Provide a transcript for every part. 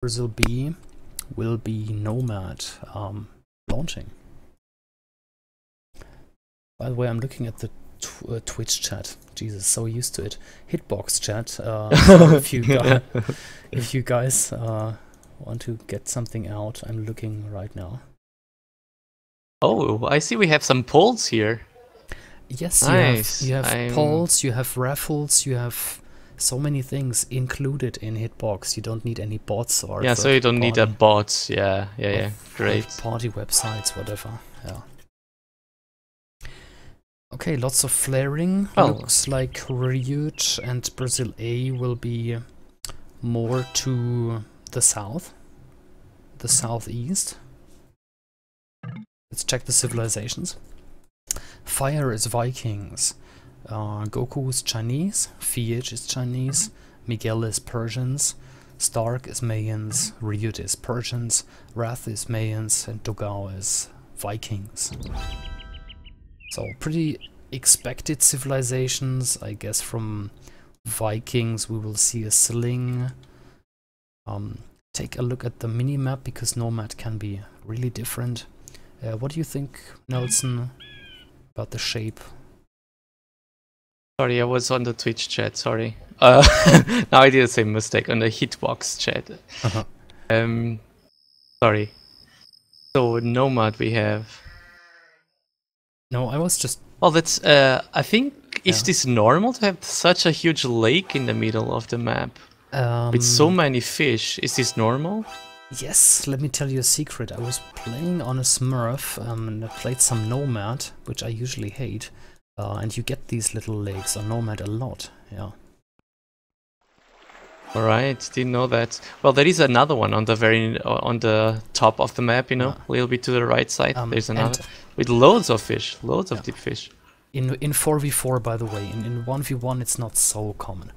Brazil B will be Nomad launching. By the way, I'm looking at the Twitch chat. Jesus, so used to it. Hitbox chat. If you guys want to get something out, I'm looking right now. Oh, I see we have some polls here. Yes, nice. you have polls, you have raffles, you have so many things included in Hitbox. You don't need any bots or so you don't need a bot. Yeah. Great. Party websites, whatever. Yeah. Okay, lots of flaring. Looks like Ryut and Brazil A will be more to the south, the southeast. Let's check the civilizations. Fire is Vikings. Goku is Chinese. Fiage is Chinese. Miguel is Persians. Stark is Mayans. Ryut is Persians. Wrath is Mayans. And Dogao is Vikings. So pretty expected civilizations. I guess from Vikings we will see a sling. Take a look at the mini-map because Nomad can be really different. What do you think, Nelson, about the shape? Sorry, I was on the Twitch chat, sorry. Now I did the same mistake on the Hitbox chat. Sorry. So, Nomad we have. No, I was just... Well, that's, I think, is this normal to have such a huge lake in the middle of the map? With so many fish, is this normal? Yes, let me tell you a secret. I was playing on a Smurf and I played some Nomad, which I usually hate. And you get these little lakes on Nomad a lot, yeah. Alright, didn't know that. Well, there is another one on the on the top of the map, you know, a little bit to the right side. There's another with loads of fish, loads of deep fish. In 4v4, by the way, in 1v1 it's not so common.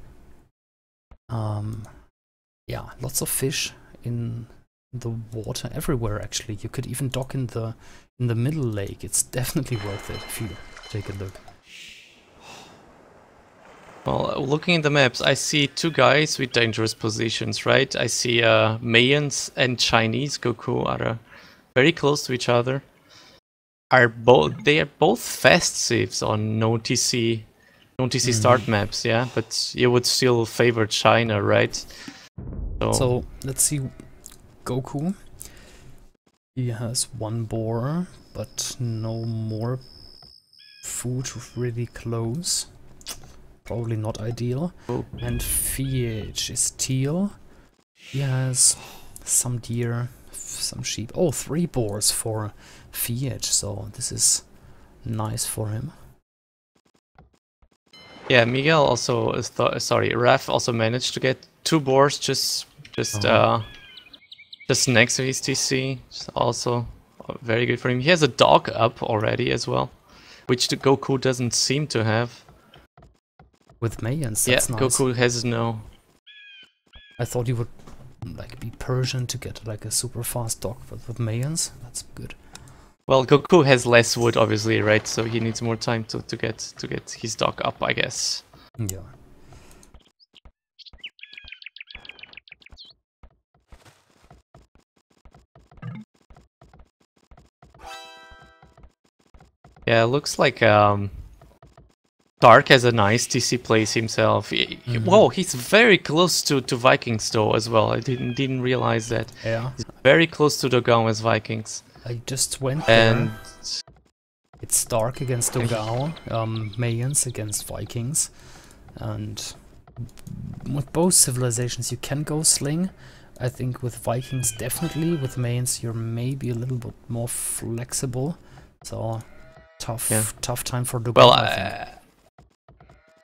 Yeah, lots of fish in the water everywhere. Actually, you could even dock in the middle lake. It's definitely worth it if you take a look. Well, looking at the maps, I see two guys with dangerous positions, right? I see Mayans and Chinese Goku are very close to each other. They are both fast saves on no TC start maps, yeah. But you would still favor China, right? So let's see. Goku. He has one boar, but no more food really close. Probably not ideal. And Fiage is teal. He has some deer, some sheep. Oh, 3 boars for Fiage, so this is nice for him. Yeah, Miguel also, Raf also managed to get 2 boars just next to his TC. It's also very good for him. He has a dog up already as well, which the Goku doesn't seem to have. With Mayans, that's nice. Goku has no. I thought he would like be Persian to get like a super fast dog, but with Mayans, that's good. Well, Goku has less wood, obviously, right? So he needs more time to get his dog up, I guess. Yeah. Yeah, looks like Dark has a nice TC place himself. Whoa, he's very close to Vikings though as well. I didn't realize that. Yeah. He's very close to Dogao as Vikings. I just went there. It's Dark against Dogao, Mayans against Vikings, and with both civilizations you can go Sling. I think with Vikings definitely. With Mayans you're maybe a little bit more flexible. So tough time for Dogao. Well,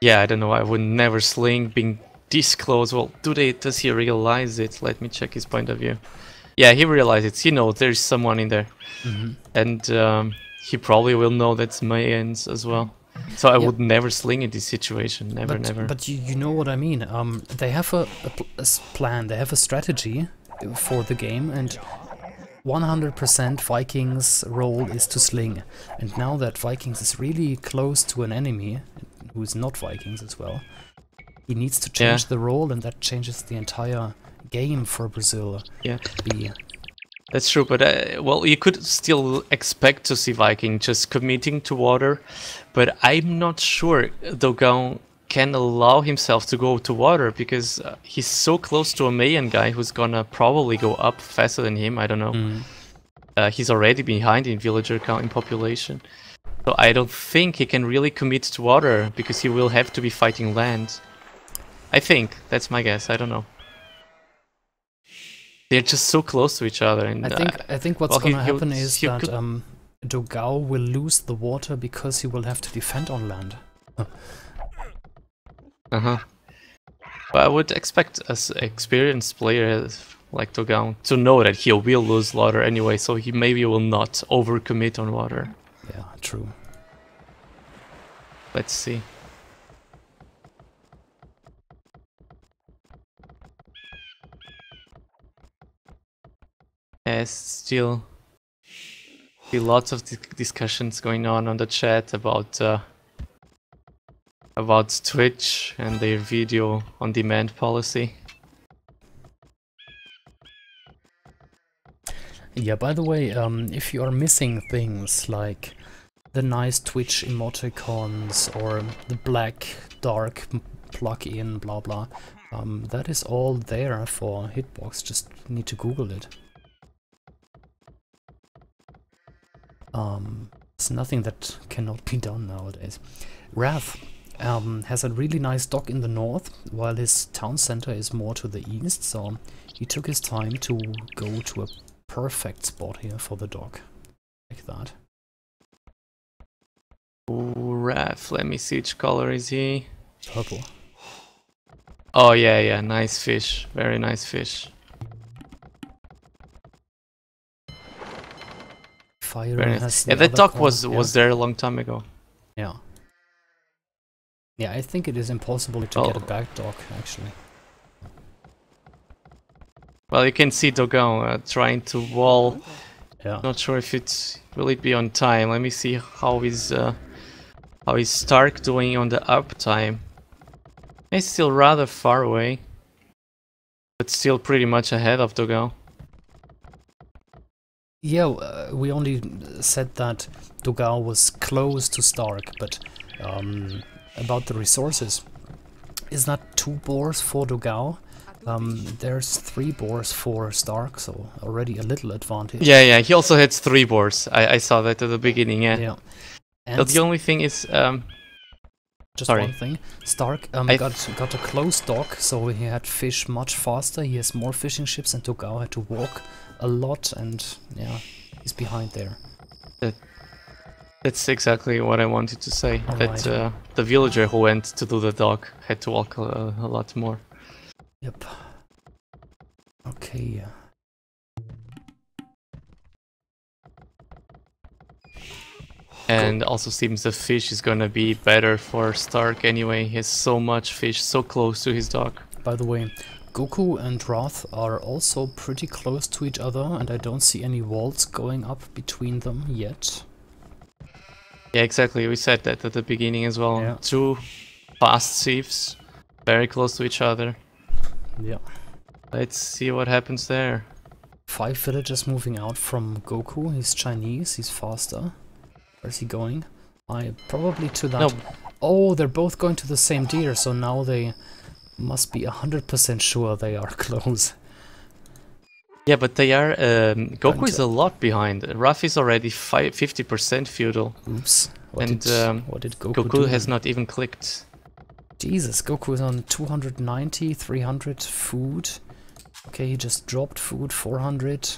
yeah, I don't know. I would never Sling being this close. Well, does he realize it? Let me check his point of view. Yeah, he realizes it. He knows there's someone in there, and he probably will know that's Mayans as well. So I would never Sling in this situation. Never. But you know what I mean. They have a plan. They have a strategy for the game, and 100% Vikings' role is to Sling. And now that Vikings is really close to an enemy, who is not Vikings as well, he needs to change the role, and that changes the entire game for Brazil. Yeah. Be. That's true, but well, you could still expect to see Viking just committing to water, but I'm not sure Dogon can allow himself to go to water because he's so close to a Mayan guy who's gonna probably go up faster than him. I don't know. He's already behind in villager count in population, so I don't think he can really commit to water because he will have to be fighting land. I think that's my guess. I don't know. They're just so close to each other, and I think what's gonna happen is that Dogao will lose the water because he will have to defend on land. But I would expect as experienced player like Dogao to know that he will lose water anyway, so he maybe will not overcommit on water. Yeah, true. Let's see. Yes, still lots of discussions going on the chat about Twitch and their video on demand policy. Yeah, by the way, if you are missing things like the nice Twitch emoticons or the black dark plug-in blah blah, that is all there for Hitbox, just need to Google it. It's nothing that cannot be done nowadays. Wrath has a really nice dock in the north, while his town center is more to the east, so he took his time to go to a perfect spot here for the dock. Like that. Ooh, Wrath, let me see which color is he. Purple. Oh yeah, nice fish. Very nice fish. Fire has yeah, that dock was there a long time ago. Yeah. Yeah, I think it is impossible to get a back dock, actually. Well, you can see Dogon trying to wall. Yeah. Not sure if it will be on time. Let me see how is Stark doing on the uptime. He's still rather far away, but still pretty much ahead of Dogon. Yeah, we only said that Dogao was close to Stark, but about the resources, is that 2 boars for Dogao? There's 3 boars for Stark, so already a little advantage. Yeah, he also had 3 boars. I saw that at the beginning, yeah. And but the only thing is... just one thing. Stark got a close dock, so he had fish much faster. He has more fishing ships, and Dogao had to walk a lot, and yeah, he's behind there. That's exactly what I wanted to say. Right. The villager who went to do the dock had to walk a lot more. Yep. Okay. And also seems the fish is gonna be better for Stark anyway. He has so much fish so close to his dock. By the way, Goku and Wrath are also pretty close to each other, and I don't see any walls going up between them yet. Yeah, exactly. We said that at the beginning as well. Yeah. 2 fast thieves, very close to each other. Yeah. Let's see what happens there. 5 villagers moving out from Goku. He's Chinese, he's faster. Where's he going? Probably to that... No. Oh, they're both going to the same deer, so now they must be 100% sure they are close. Yeah, but they are... Goku is a lot behind. Ruff is already 50% feudal. Oops. What did Goku do? has not even clicked. Jesus, Goku is on 290, 300 food. Okay, he just dropped food, 400.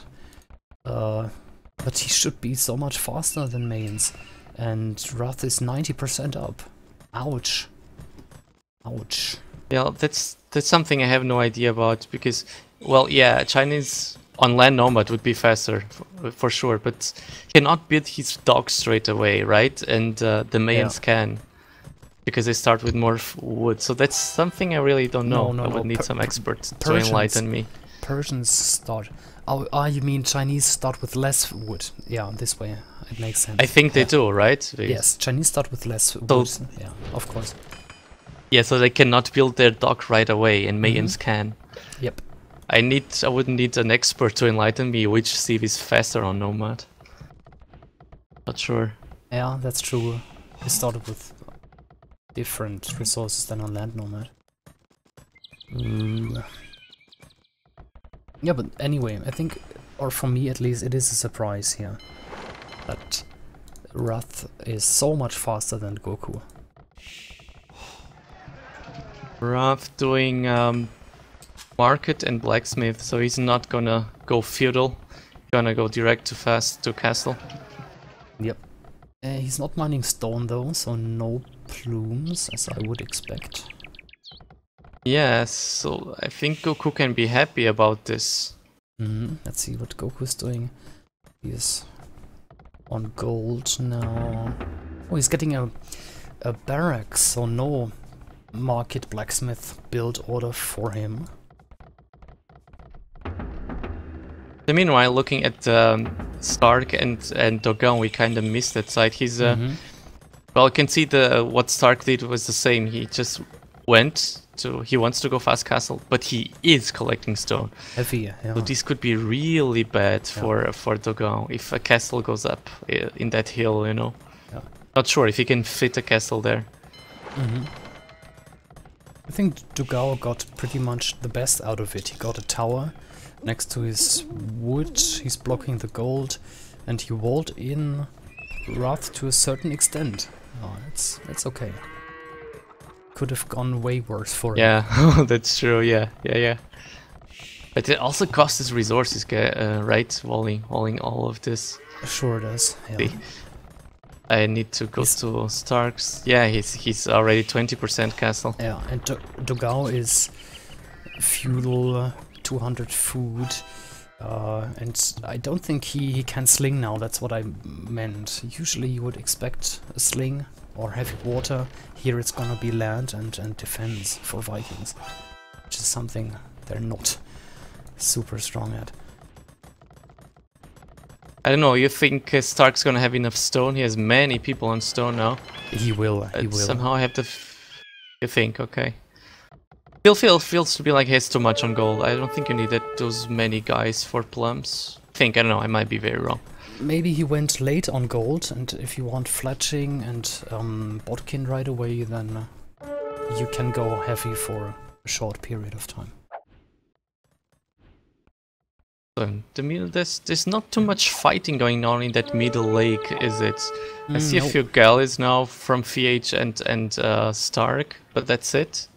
But he should be so much faster than Mayans. And Wrath is 90% up. Ouch. Ouch. Yeah, that's something I have no idea about, because, well, yeah, Chinese on land nomad would be faster, for sure, but cannot build his dock straight away, right? And the Mayans can, because they start with more wood. So that's something I really don't know. I would need some experts to enlighten me. Persians start... Oh, you mean Chinese start with less wood? Yeah, this way it makes sense. I think they do, right? Yes, Chinese start with less wood. Yeah, of course. Yeah, so they cannot build their dock right away, and Mayans can. Yep. I wouldn't need an expert to enlighten me which sieve is faster on Nomad. Not sure. Yeah, that's true. We started with different resources than on Land Nomad. Ooh. Yeah, but anyway, I think, or for me at least, it is a surprise here that Wrath is so much faster than Goku. Wrath doing market and blacksmith, so he's not gonna go feudal. Gonna go direct to fast to castle. Yep. He's not mining stone though, so no plumes as I would expect. Yeah, so I think Goku can be happy about this. Let's see what Goku's doing. He's on gold now. Oh, he's getting a barracks, so no market blacksmith build order for him. Meanwhile, looking at Stark and Dogon, we kind of missed that side. He's well, you can see what Stark did was the same. He just he wants to go fast castle, but he is collecting stone. Heavy, yeah. So this could be really bad for Dogon if a castle goes up in that hill, you know. Yeah. Not sure if he can fit a castle there. I think Dogao got pretty much the best out of it. He got a tower next to his wood, he's blocking the gold, and he walled in Wrath to a certain extent. Oh, it's okay. Could have gone way worse for him. Yeah, that's true, yeah. But it also costs his resources, right? Walling all of this. Sure it does, yeah. I need to go to Stark's. Yeah, he's already 20% castle. Yeah, and Dogao is feudal, 200 food, and I don't think he can sling now, that's what I meant. Usually you would expect a sling or heavy water. Here it's gonna be land and defense for Vikings, which is something they're not super strong at. I don't know, you think Stark's gonna have enough stone? He has many people on stone now. He will. Somehow I have to... You think, okay. Still feels to be like he has too much on gold. I don't think you needed those many guys for plums. I don't know, I might be very wrong. Maybe he went late on gold, and if you want fletching and bodkin right away, then you can go heavy for a short period of time. The middle, there's not too much fighting going on in that middle lake, is it? I see a few galleys now from VH and Stark, but that's it.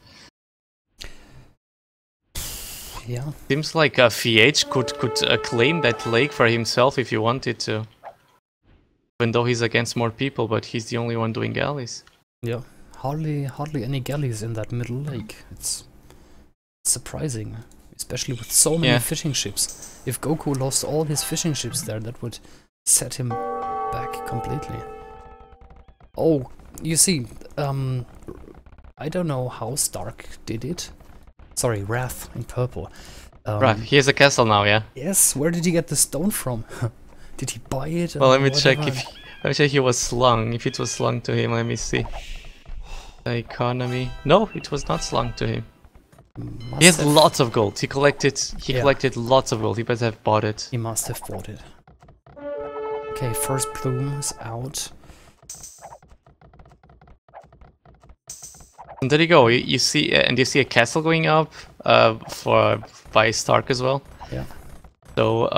Yeah. Seems like VH could claim that lake for himself if he wanted to. Even though he's against more people, but he's the only one doing galleys. Yeah, hardly any galleys in that middle lake. It's surprising, especially with so many fishing ships. If Goku lost all his fishing ships there, that would set him back completely. Oh, you see, I don't know how Stark did it. Sorry, Wrath in purple. Right, he has a castle now, yeah? Yes, where did he get the stone from? Did he buy it? Well, let me check if he was slung. If it was slung to him, let me see. The economy. No, it was not slung to him. He has lots of gold. He collected lots of gold. He must have bought it. He must have bought it. Okay, first plume is out. And there you go. You see, and you see a castle going up by Stark as well. Yeah. So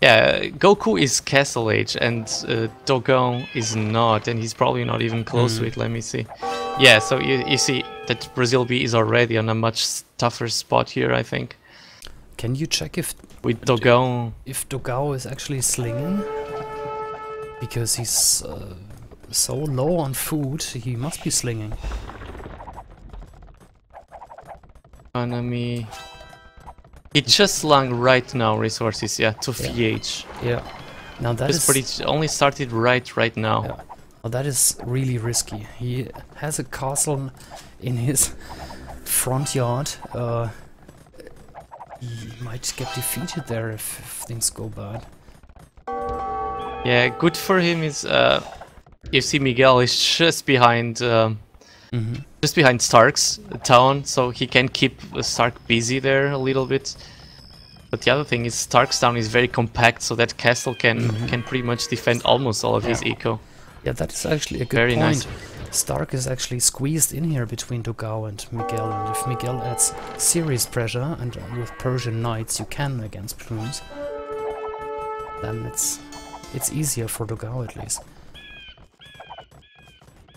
yeah, Goku is castle age and Dogon is not, and he's probably not even close to it. Let me see. Yeah, so you see that Brazil B is already on a much tougher spot here, I think. Can you check if with Dogon, if Dogao is actually slinging? Because he's so low on food, he must be slinging. Economy. He just slung right now resources, yeah, to VH. Yeah. Now that is pretty. Only started right now. Yeah. Well, that is really risky. He has a castle in his front yard. He might get defeated there if things go bad. Yeah, good for him is. You see, Miguel is just behind just behind Stark's town, so he can keep Stark busy there a little bit. But the other thing is Stark's town is very compact, so that castle can pretty much defend almost all of his eco. Yeah, that is actually a good Very point. nice. Stark is actually squeezed in here between Dogao and Miguel, and if Miguel adds serious pressure, and with Persian knights you can against plumes, then it's easier for Dogao at least.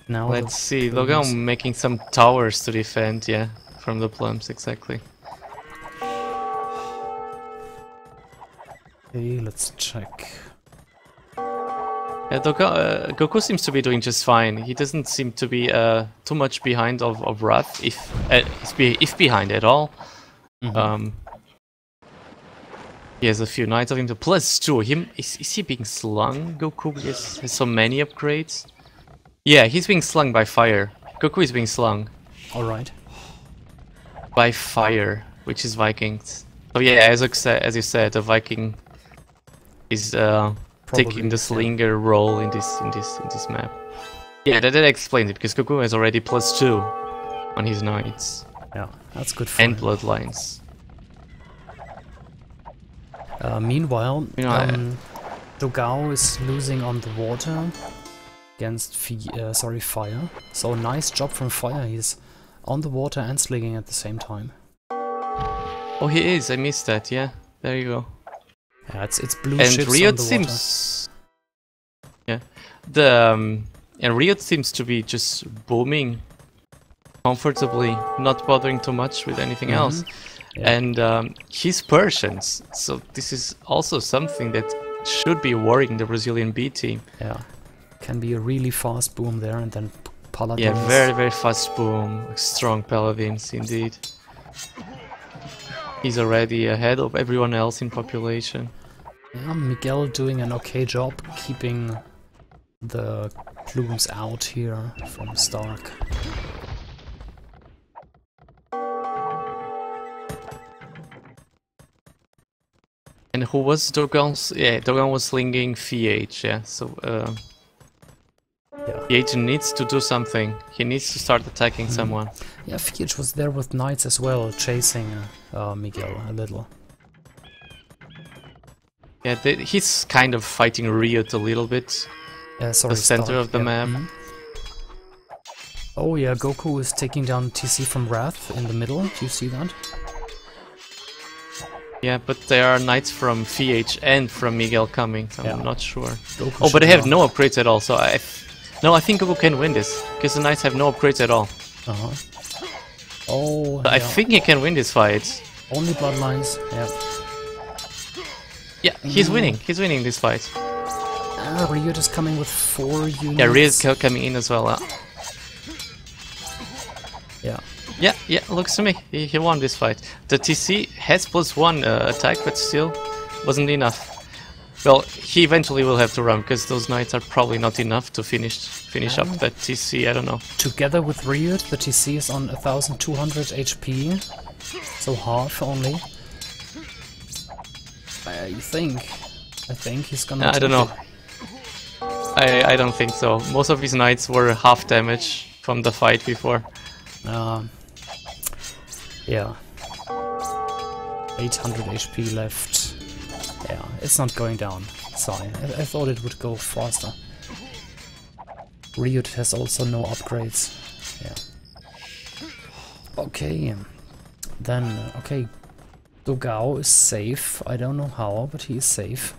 Now Let's see, Dogao making some towers to defend, yeah, from the plums, exactly. Okay, let's check. Yeah, Goku seems to be doing just fine. He doesn't seem to be too much behind of Wrath, if behind at all. He has a few knights of him to +2. Is he being slung? Goku has so many upgrades. Yeah, he's being slung by fire. Goku is being slung. Alright. By fire, which is Vikings. So yeah, as you said, the Viking is taking the slinger role in this map. Yeah, that explains it, because Goku has already +2 on his knights. Yeah, that's good for and him. bloodlines. Meanwhile, Dogao is losing on the water against fire. So nice job from fire. He's on the water and slinging at the same time. Oh, he is. I missed that. Yeah, there you go. Yeah, it's blue and ships Riot on the seems, yeah, and Riot seems to be just booming comfortably, not bothering too much with anything else. Yeah. And he's Persians, so this is also something that should be worrying the Brazilian B team. Yeah, can be a really fast boom there, and then paladins. Yeah, very fast boom, strong paladins indeed. He's already ahead of everyone else in population. Yeah, Miguel doing an okay job keeping the plumes out here from Stark. And who was Dogon's? Yeah, Dogon was slinging VH, yeah, so VH needs to do something. He needs to start attacking someone. Yeah, VH was there with knights as well, chasing Miguel a little. Yeah, he's kind of fighting Riot a little bit. Yeah, sorry, the center Stark, of the map. Oh yeah, Goku is taking down TC from Wrath in the middle. Do you see that? Yeah, but there are knights from VH and from Miguel coming, so I'm not sure. Goku oh, but they have no upgrades at all, so I think Goku can win this, because the knights have no upgrades at all. Oh, so I think he can win this fight. Only bloodlines, Yeah, he's winning this fight. Riot is coming with 4 units. Yeah, Riot coming in as well. Yeah, looks to me. He won this fight. The TC has +1 attack, but still wasn't enough. Well, he eventually will have to run, because those knights are probably not enough to finish up that TC, I don't know. Together with Riot, the TC is on 1200 HP, so half only. I think he's gonna... I don't know. I don't think so. Most of his knights were half damage from the fight before. Yeah. 800 HP left. Yeah, it's not going down. Sorry, I thought it would go faster. Riot has also no upgrades. Yeah. Okay. Then, okay. Dogao is safe. I don't know how, but he is safe.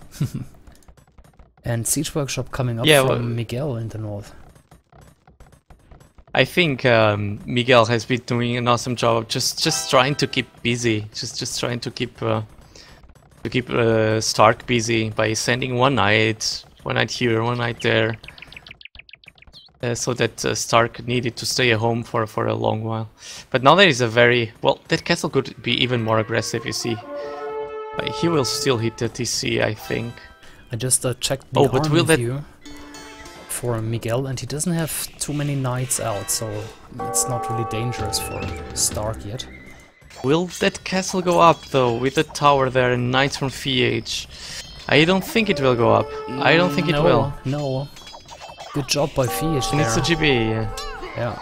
And Siege Workshop coming up from Miguel in the north. I think Miguel has been doing an awesome job of just trying to keep busy, just trying to keep Stark busy by sending one knight here, one knight there, so that Stark needed to stay at home for a long while. But now there is a that castle could be even more aggressive. You see, he will still hit the TC, I think. I just checked the army view for Miguel, and he doesn't have too many knights out, so it's not really dangerous for Stark yet. Will that castle go up though, with the tower there and knights from VH? I don't think it will go up. I don't think it will. No. Good job by VH there. Needs a GB, yeah.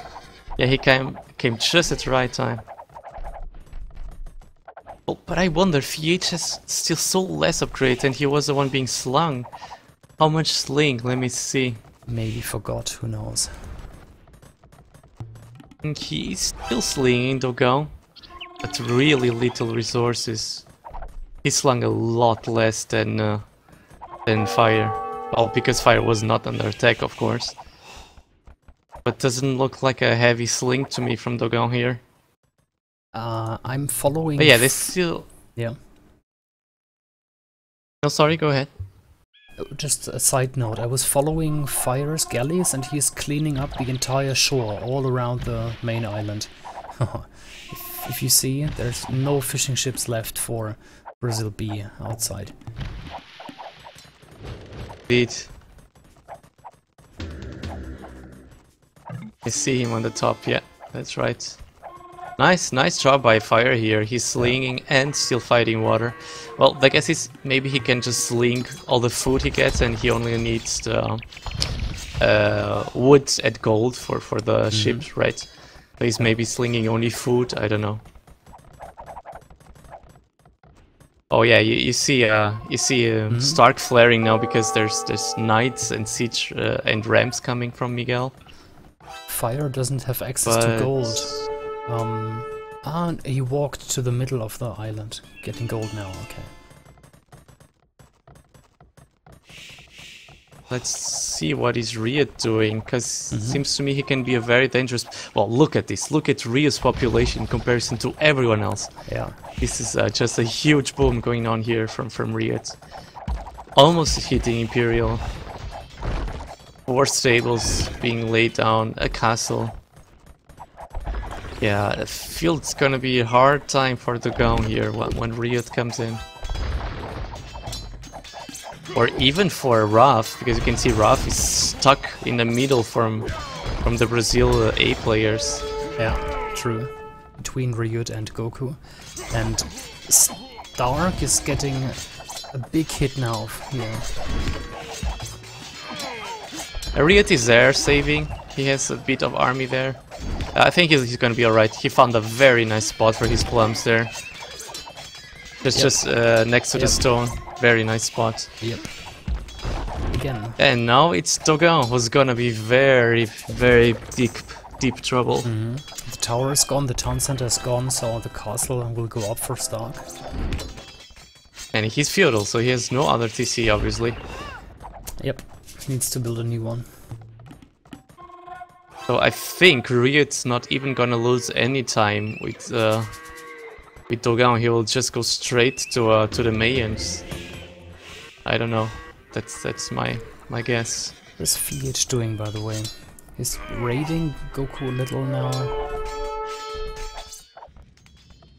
Yeah, he came just at the right time. Oh, but I wonder, VH has still so less upgrades and he was the one being slung. How much sling? Let me see. Maybe forgot, who knows. And he's still slinging Dogon, but really little resources. He slung a lot less than Fire. Well, because Fire was not under attack, of course. But doesn't look like a heavy sling to me from Dogon here. I'm following... But yeah, they still... Yeah. No, sorry, go ahead. Just a side note, I was following Fire's galleys and he's cleaning up the entire shore all around the main island. if you see, there's no fishing ships left for Brazil B outside. Indeed. I see him on the top, yeah, that's right. Nice job by Fire here. He's slinging and still fighting water. Well, I guess maybe he can just sling all the food he gets and he only needs the wood and gold for the ships, right? So he's maybe slinging only food, I don't know. Oh yeah, you see Stark flaring now because there's knights and siege and rams coming from Miguel. Fire doesn't have access to gold. He walked to the middle of the island, getting gold now, okay. Let's see what is Riot doing, because it seems to me he can be a very dangerous... Well, look at this, look at Riot's population in comparison to everyone else. Yeah. This is just a huge boom going on here from Riot. Almost hitting Imperial. 4 stables being laid down, a castle. Yeah, I feel it's gonna be a hard time for the Dogon here when Riot comes in. Or even for Raf, because you can see Raf is stuck in the middle from the Brazil A players. Yeah, true. Between Riot and Goku. And Stark is getting a big hit now here. Riot is there, saving. He has a bit of army there. I think he's gonna be alright. He found a very nice spot for his plums there. Just next to the stone. Very nice spot. Yep. Again. And now it's Dogon who's gonna be very deep trouble. The tower is gone, the town center is gone, so the castle will go up for Stark. And he's feudal, so he has no other TC obviously. Yep. Needs to build a new one. So I think Riot's not even gonna lose any time with Dogon. He will just go straight to the Mayans. I don't know. That's my guess. What's VH doing, by the way? He's raiding Goku a little now.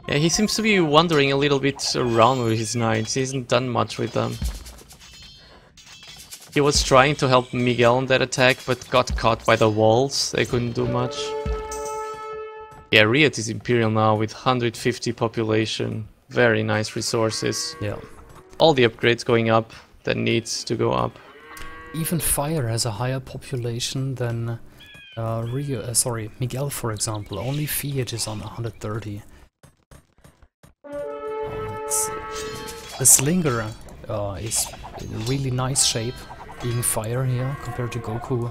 Yeah, he seems to be wandering a little bit around with his knights. He hasn't done much with them. He was trying to help Miguel on that attack, but got caught by the walls. They couldn't do much. Yeah, Riot is Imperial now with 150 population. Very nice resources. Yeah. All the upgrades going up that needs to go up. Even Fire has a higher population than Miguel, for example. Only VH is on 130. The Slinger is in really nice shape. Being Fire here compared to Goku.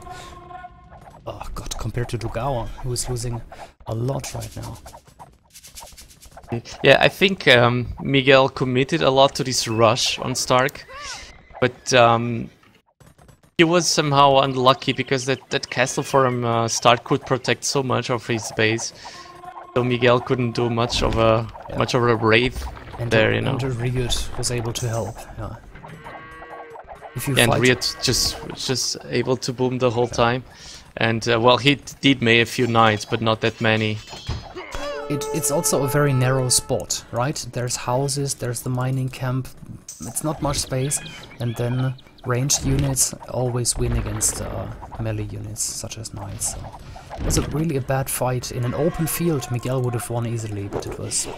Oh god, compared to Dogawa, who is losing a lot right now. Yeah, I think Miguel committed a lot to this rush on Stark, but he was somehow unlucky because that castle from Stark could protect so much of his base, so Miguel couldn't do much of a raid and there, you know. And Riot was able to help. Yeah. If you And Riot just able to boom the whole time, and well, he did make a few knights, but not that many. It's also a very narrow spot, right? There's houses, there's the mining camp, it's not much space, and then ranged units always win against melee units, such as knights. So it was really a bad fight. In an open field, Miguel would have won easily, but it was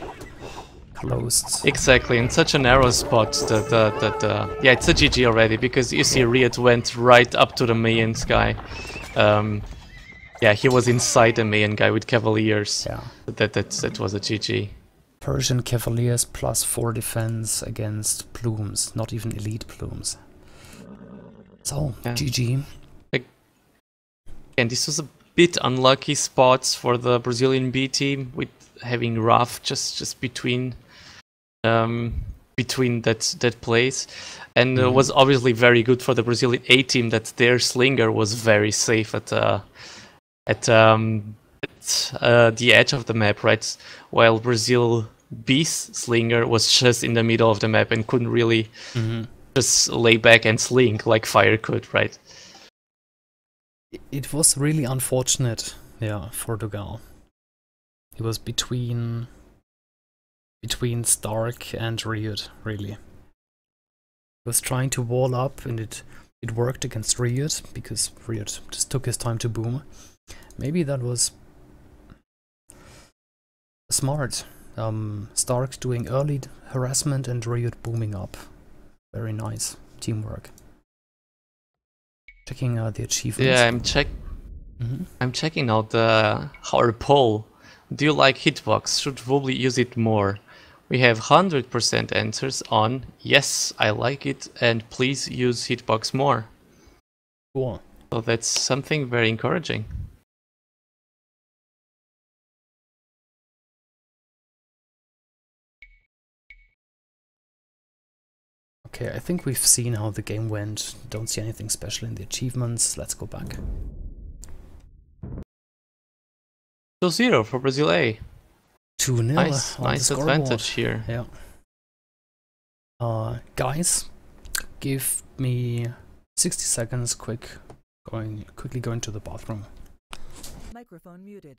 closed. Exactly, in such a narrow spot that yeah, it's a GG already, because you see Riot went right up to the Mayan sky. Yeah, he was inside the Mayan guy with Cavaliers. Yeah. That was a GG. Persian Cavaliers plus 4 defense against plumes, not even elite plumes. So, Yeah. GG. And this was a bit unlucky spots for the Brazilian B team with having Raf just between that place, and was obviously very good for the Brazilian A team that their slinger was very safe at the edge of the map, right? While Brazil B's slinger was just in the middle of the map and couldn't really just lay back and sling like Fire could, right? It was really unfortunate, yeah, for Dugal. He was between Stark and Riot, really. He was trying to wall up, and it worked against Riot, because Riot just took his time to boom. Maybe that was smart. Stark doing early harassment and Riot booming up. Very nice teamwork. Checking the achievements. Yeah, I'm checking out our poll. Do you like hitbox? Should Wobbly use it more? We have 100% answers on yes, I like it, and please use hitbox more. Cool. So that's something very encouraging. Okay, I think we've seen how the game went. Don't see anything special in the achievements. Let's go back. 2-0 for Brazil A. 2-0. Nice advantage here. Yeah. Guys, give me 60 seconds. Quickly going to the bathroom. Microphone muted.